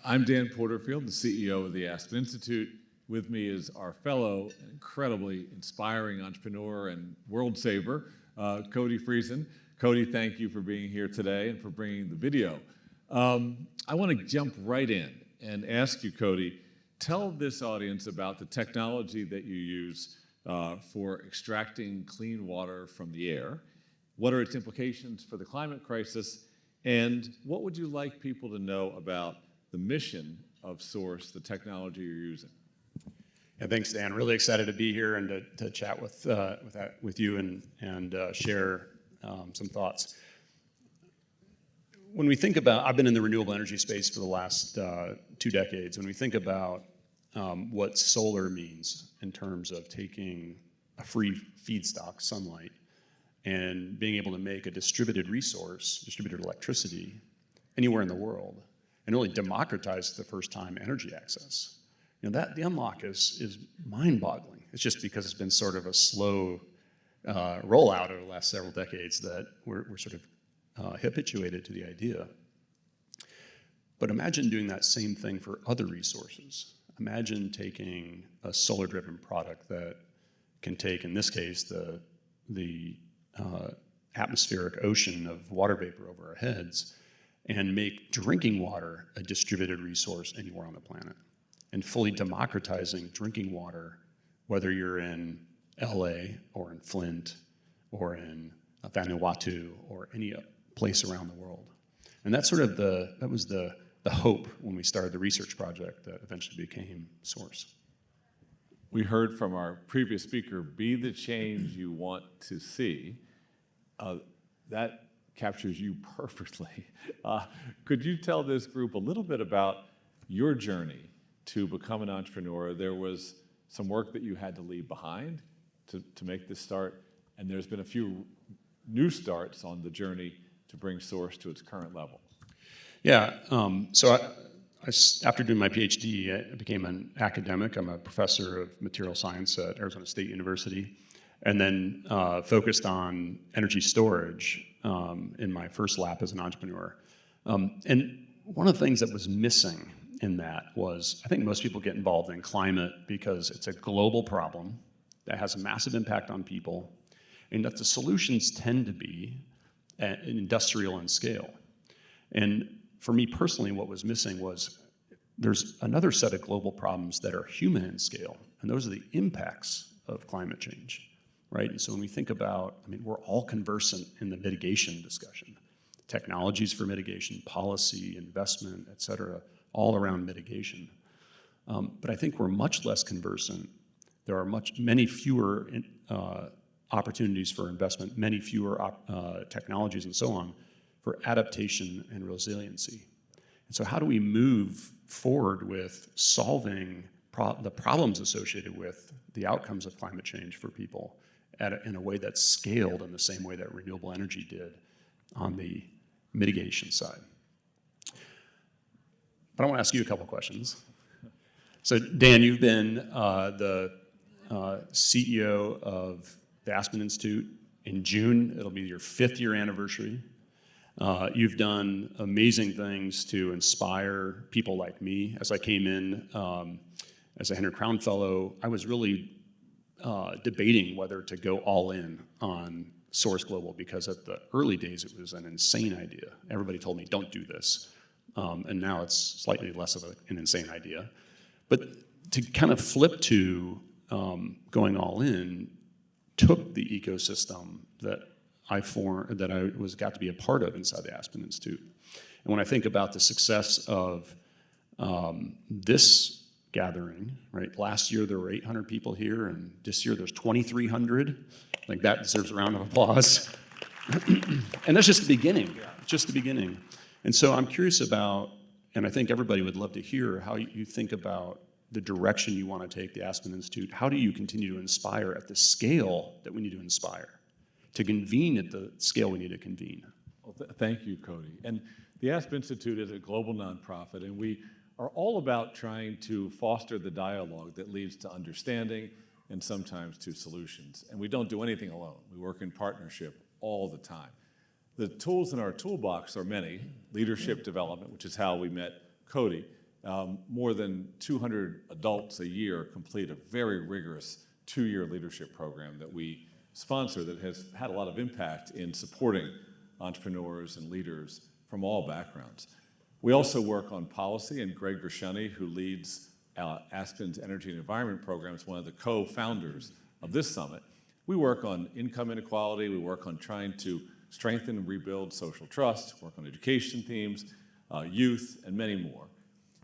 I'm Dan Porterfield, the CEO of the Aspen Institute. With me is our fellow, incredibly inspiring entrepreneur and world saver, Cody Friesan. Cody, thank you for being here today and for bringing the video. I want to jump right in and ask you, Cody, tell this audience about the technology that you use for extracting clean water from the air. What are its implications for the climate crisis? And what would you like people to know about the mission of Source, the technology you're using? Yeah, thanks, Dan. Really excited to be here and to chat with you and share some thoughts. When we think about, I've been in the renewable energy space for the last 2 decades. When we think about what solar means in terms of taking a free feedstock, sunlight, and being able to make a distributed resource, distributed electricity, anywhere in the world, and really democratize the first time energy access. You know, that the unlock is mind-boggling. It's just because it's been sort of a slow rollout over the last several decades that we're sort of habituated to the idea. But imagine doing that same thing for other resources. Imagine taking a solar-driven product that can take, in this case, the atmospheric ocean of water vapor over our heads and make drinking water a distributed resource anywhere on the planet, and fully democratizing drinking water, whether you're in LA or in Flint or in Vanuatu or any place around the world. And that's sort of that was the hope when we started the research project that eventually became Source. We heard from our previous speaker, be the change you want to see. That captures you perfectly. Could you tell this group a little bit about your journey to become an entrepreneur? There was some work that you had to leave behind to make this start, and there's been a few new starts on the journey to bring Source to its current level. Yeah, so after doing my PhD, I became an academic. I'm a professor of material science at Arizona State University, and then focused on energy storage in my first lap as an entrepreneur. And one of the things that was missing in that was, I think most people get involved in climate because it's a global problem that has a massive impact on people, and that the solutions tend to be industrial in scale. And for me personally, what was missing was there's another set of global problems that are human in scale, and those are the impacts of climate change, right? And so when we think about, I mean, we're all conversant in the mitigation discussion. Technologies for mitigation, policy, investment, et cetera, all around mitigation. But I think we're much less conversant. There are many fewer opportunities for investment, many fewer technologies and so on for adaptation and resiliency. And so how do we move forward with solving the problems associated with the outcomes of climate change for people in a way that's scaled in the same way that renewable energy did on the mitigation side? But I want to ask you a couple questions. So Dan, you've been the CEO of the Aspen Institute. In June, it'll be your 5th year anniversary. You've done amazing things to inspire people like me. As I came in as a Henry Crown Fellow, I was really debating whether to go all in on Source Global, because at the early days it was an insane idea. Everybody told me, don't do this. And now it's slightly less of an insane idea. But to kind of flip to going all in took the ecosystem that I got to be a part of inside the Aspen Institute. And when I think about the success of this gathering, right? Last year there were 800 people here, and this year there's 2,300. Like, that deserves a round of applause. And that's just the beginning. Just the beginning. And so I'm curious about, and I think everybody would love to hear how you think about the direction you want to take the Aspen Institute. How do you continue to inspire at the scale that we need to inspire, to convene at the scale we need to convene? Well, thank you, Cody. And the Aspen Institute is a global nonprofit, and we are all about trying to foster the dialogue that leads to understanding and sometimes to solutions. And we don't do anything alone. We work in partnership all the time. The tools in our toolbox are many. Leadership development, which is how we met Cody, more than 200 adults a year complete a very rigorous 2-year leadership program that we sponsor that has had a lot of impact in supporting entrepreneurs and leaders from all backgrounds. We also work on policy, and Greg Gershuni, who leads Aspen's Energy and Environment Program, is one of the co-founders of this summit. We work on income inequality, we work on trying to strengthen and rebuild social trust, work on education themes, youth, and many more.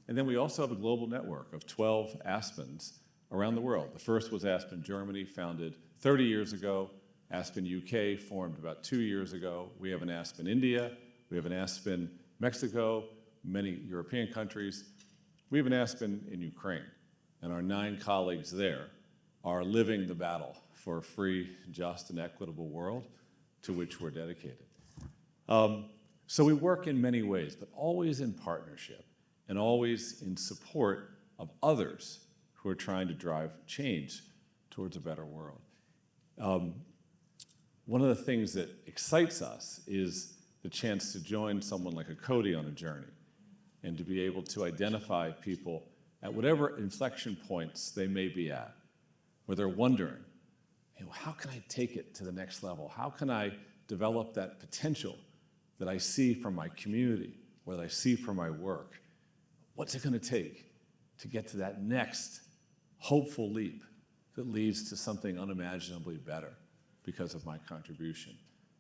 And then we also have a global network of 12 Aspens around the world. The first was Aspen Germany, founded 30 years ago. Aspen UK formed about 2 years ago. We have an Aspen India, we have an Aspen Mexico, many European countries. We have an Aspen in Ukraine, and our 9 colleagues there are living the battle for a free, just, and equitable world to which we're dedicated. So we work in many ways, but always in partnership and always in support of others who are trying to drive change towards a better world. One of the things that excites us is the chance to join someone like a Cody on a journey and to be able to identify people at whatever inflection points they may be at, where they're wondering, hey, well, how can I take it to the next level? How can I develop that potential that I see from my community, or that I see from my work? What's it going to take to get to that next hopeful leap that leads to something unimaginably better because of my contribution?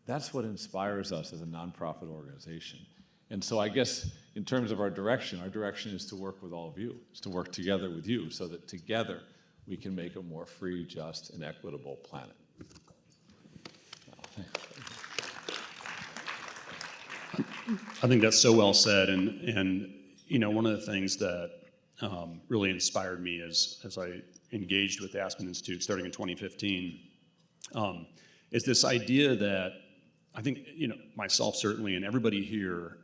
That's what inspires us as a nonprofit organization. And so I guess in terms of our direction is to work with all of you, is to work together with you so that together we can make a more free, just, and equitable planet. I think that's so well said, and you know, one of the things that really inspired me as I engaged with the Aspen Institute starting in 2015 is this idea that I think, you know, myself certainly and everybody here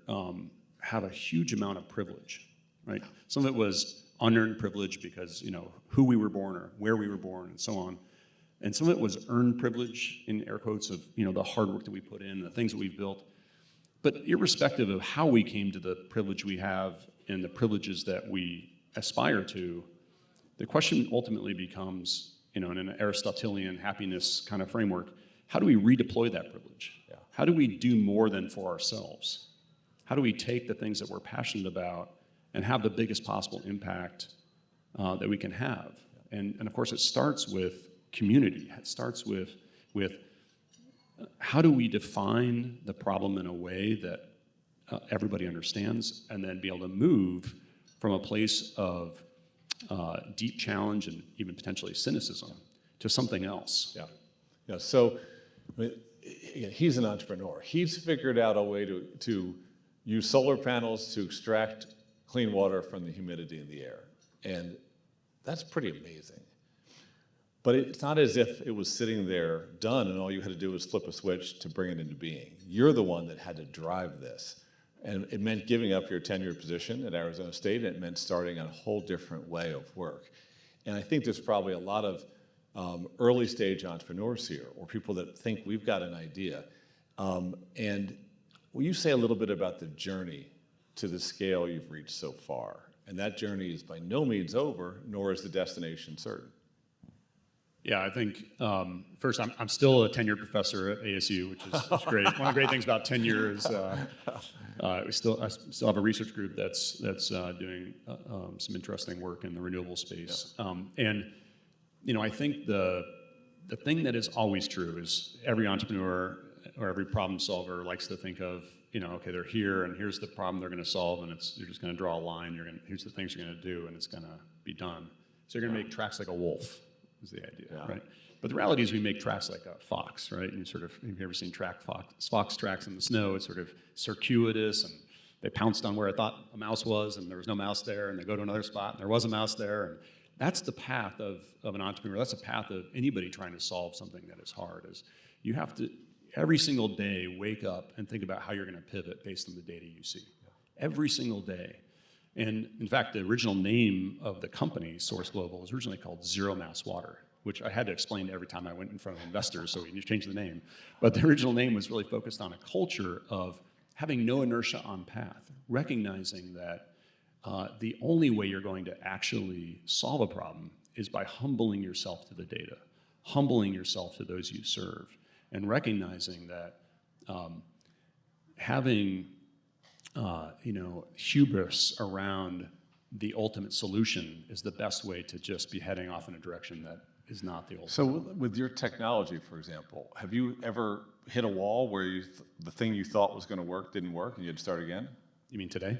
have a huge amount of privilege, right? Some of it was unearned privilege because, you know, who we were born or where we were born and so on. And some of it was earned privilege, in air quotes, of, you know, the hard work that we put in, the things that we've built. But irrespective of how we came to the privilege we have and the privileges that we aspire to, the question ultimately becomes, you know, in an Aristotelian happiness kind of framework, how do we redeploy that privilege? Yeah. How do we do more than for ourselves? How do we take the things that we're passionate about and have the biggest possible impact that we can have? And of course, it starts with community. It starts with how do we define the problem in a way that everybody understands, and then be able to move from a place of deep challenge and even potentially cynicism to something else. Yeah, yeah. So I mean, he's an entrepreneur. He's figured out a way to use solar panels to extract clean water from the humidity in the air, and that's pretty amazing. But it's not as if it was sitting there done and all you had to do was flip a switch to bring it into being. You're the one that had to drive this. And it meant giving up your tenured position at Arizona State, and it meant starting on a whole different way of work. And I think there's probably a lot of early stage entrepreneurs here, or people that think we've got an idea. And will you say a little bit about the journey to the scale you've reached so far? And that journey is by no means over, nor is the destination certain. Yeah, I think first, I'm still a tenured professor at ASU, which is great. One of the great things about tenure is I still have a research group that's doing some interesting work in the renewable space. Yeah. And you know, I think the thing that is always true is every entrepreneur or every problem solver likes to think of, you know, okay, they're here and here's the problem they're going to solve, and you're just going to draw a line. Here's the things you're going to do, and it's going to be done. So you're going to make tracks like a wolf. Is the idea, yeah. Right? But the reality is we make tracks like a fox, right? And have you ever seen fox tracks in the snow? It's sort of circuitous, and they pounced on where I thought a mouse was, and there was no mouse there, and they go to another spot, and there was a mouse there. And that's the path of an entrepreneur. That's the path of anybody trying to solve something that is hard. Is you have to, every single day, wake up and think about how you're going to pivot based on the data you see. Yeah. Every single day. And in fact, the original name of the company, Source Global, was originally called Zero Mass Water, which I had to explain every time I went in front of investors, so we changed the name. But the original name was really focused on a culture of having no inertia on path, recognizing that the only way you're going to actually solve a problem is by humbling yourself to the data, humbling yourself to those you serve, and recognizing that having hubris around the ultimate solution is the best way to just be heading off in a direction that is not the ultimate. So with your technology, for example, have you ever hit a wall where the thing you thought was going to work didn't work and you had to start again? You mean today?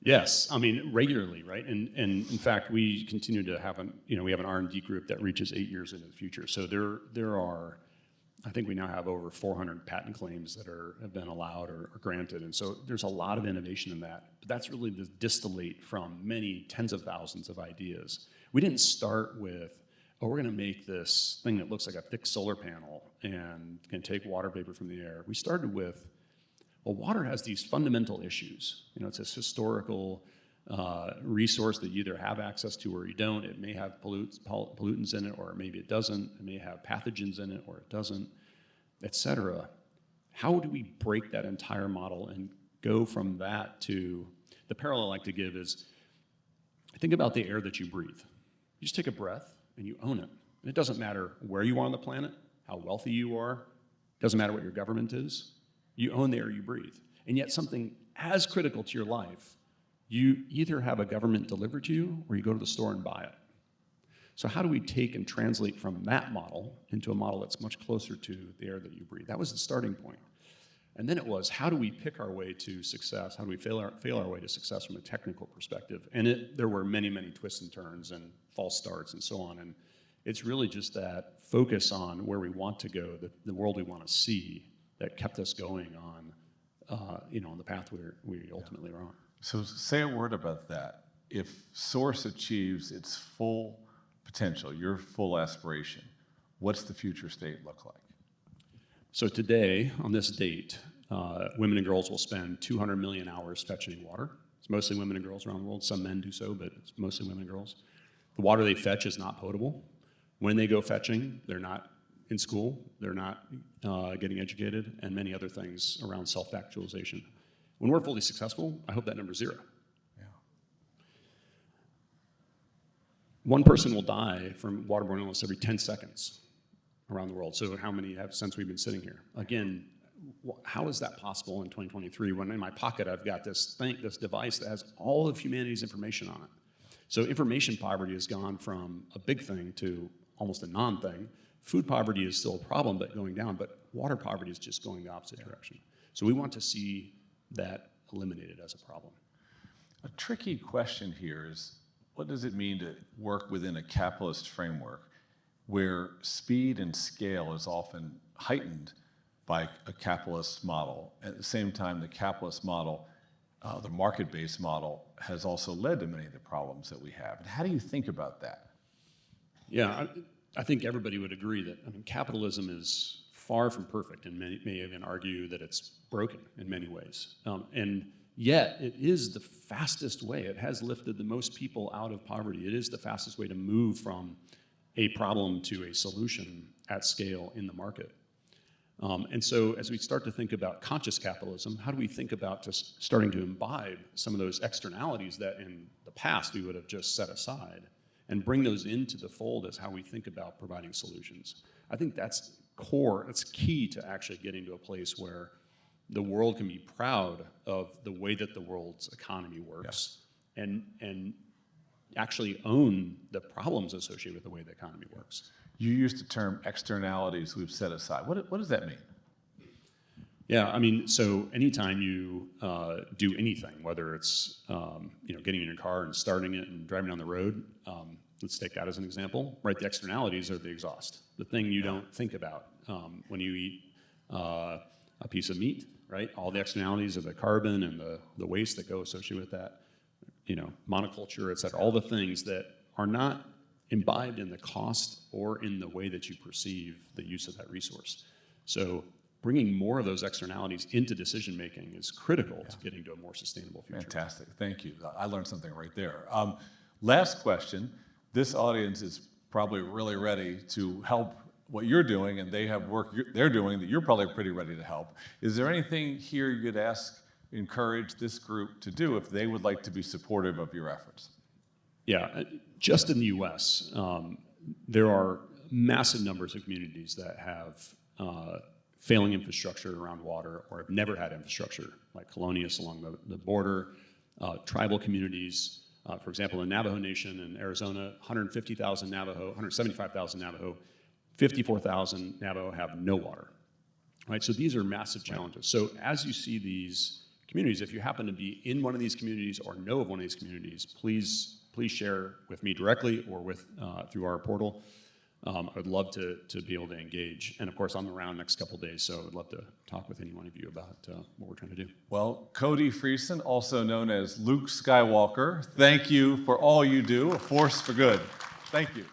Yes, I mean regularly, right? And in fact, we continue to have we have an R&D group that reaches 8 years into the future. So there are, I think we now have over 400 patent claims that have been allowed or granted, and so there's a lot of innovation in that. But that's really the distillate from many tens of thousands of ideas. We didn't start with, oh, we're going to make this thing that looks like a thick solar panel and can take water vapor from the air. We started with, well, water has these fundamental issues. It's this historical resource that you either have access to or you don't. It may have pollutants in it, or maybe it doesn't. It may have pathogens in it, or it doesn't, et cetera. How do we break that entire model and go from that to, the parallel I like to give is, think about the air that you breathe. You just take a breath and you own it. And it doesn't matter where you are on the planet, how wealthy you are, it doesn't matter what your government is. You own the air you breathe. And yet something as critical to your life, you either have a government deliver to you or you go to the store and buy it. So how do we take and translate from that model into a model that's much closer to the air that you breathe? That was the starting point. And then it was, how do we pick our way to success? How do we fail our way to success from a technical perspective? And there were many, many twists and turns and false starts and so on. And it's really just that focus on where we want to go, the world we want to see, that kept us going on, on the path we ultimately are on. So say a word about that. If Source achieves its full potential, your full aspiration, what's the future state look like? So today, on this date, women and girls will spend 200 million hours fetching water. It's mostly women and girls around the world. Some men do so, but it's mostly women and girls. The water they fetch is not potable. When they go fetching, they're not in school, they're not getting educated, and many other things around self-actualization. When we're fully successful, I hope that number's 0. Yeah. One person will die from waterborne illness every 10 seconds around the world. So how many have since we've been sitting here? Again, how is that possible in 2023 when in my pocket I've got this device that has all of humanity's information on it? So information poverty has gone from a big thing to almost a non-thing. Food poverty is still a problem, but going down, but water poverty is just going the opposite direction. So we want to see that eliminated as a problem. A tricky question here is, what does it mean to work within a capitalist framework where speed and scale is often heightened by a capitalist model? At the same time, the capitalist model, the market-based model, has also led to many of the problems that we have. And how do you think about that? Yeah, I think everybody would agree that capitalism is far from perfect, and many may even argue that it's broken in many ways. And yet, it is the fastest way. It has lifted the most people out of poverty. It is the fastest way to move from a problem to a solution at scale in the market. And so as we start to think about conscious capitalism, how do we think about just starting to imbibe some of those externalities that in the past we would have just set aside and bring those into the fold as how we think about providing solutions? I think that's core, it's key to actually getting to a place where the world can be proud of the way that the world's economy works, and actually own the problems associated with the way the economy works. You used the term externalities we've set aside. What does that mean? Yeah, so anytime you do anything, whether it's getting in your car and starting it and driving down the road, let's take that as an example, right? The externalities are the exhaust, the thing you don't think about when you eat a piece of meat, right? All the externalities of the carbon and the waste that go associated with that, monoculture, et cetera, all the things that are not imbibed in the cost or in the way that you perceive the use of that resource. So bringing more of those externalities into decision making is critical to getting to a more sustainable future. Fantastic, thank you. I learned something right there. Last question. This audience is probably really ready to help what you're doing, and they have work they're doing that you're probably pretty ready to help. Is there anything here you'd ask encourage this group to do if they would like to be supportive of your efforts? Yeah, just in the U.S., there are massive numbers of communities that have failing infrastructure around water or have never had infrastructure, like Colonias along the border, tribal communities. For example, in Navajo Nation in Arizona, 150,000 Navajo, 175,000 Navajo, 54,000 Navajo have no water. Right, so these are massive challenges. So as you see these communities, if you happen to be in one of these communities or know of one of these communities, please share with me directly or with through our portal. I would love to be able to engage. And of course, I'm around next couple of days, so I would love to talk with any one of you about what we're trying to do. Well, Cody Friesan, also known as Luke Skywalker, thank you for all you do, a force for good. Thank you.